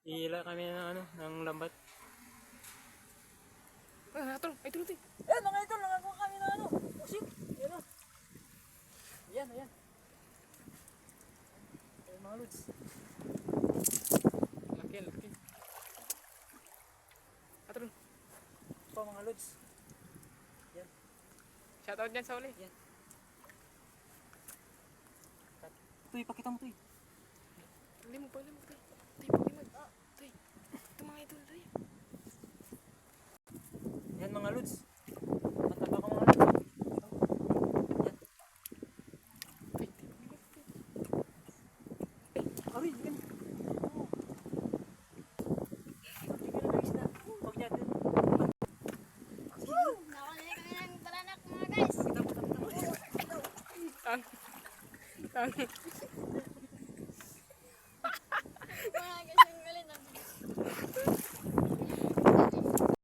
Hihila kami ng ano, ng lambat. Tol, ay tuloy. Eh, mga idol, nakakuha kami na ano. Pusit. Ayan o. Ayan, ayan. Ayan mga lods. Laki. Tol, Ito mga lods. Ayan. shoutout dyan sa uli. Ayan. Ito, ipakita mo ito eh. Hindi mo. Tay, paglimod. Tay, ito mga idol, tay. Ayan mga lods. Mataba ka mga lods. Ayan. Tay, paglimod. Aray, yan. Sige na guys na. Huwag niya din. Nakunin kami ng balanak mga guys. Tang.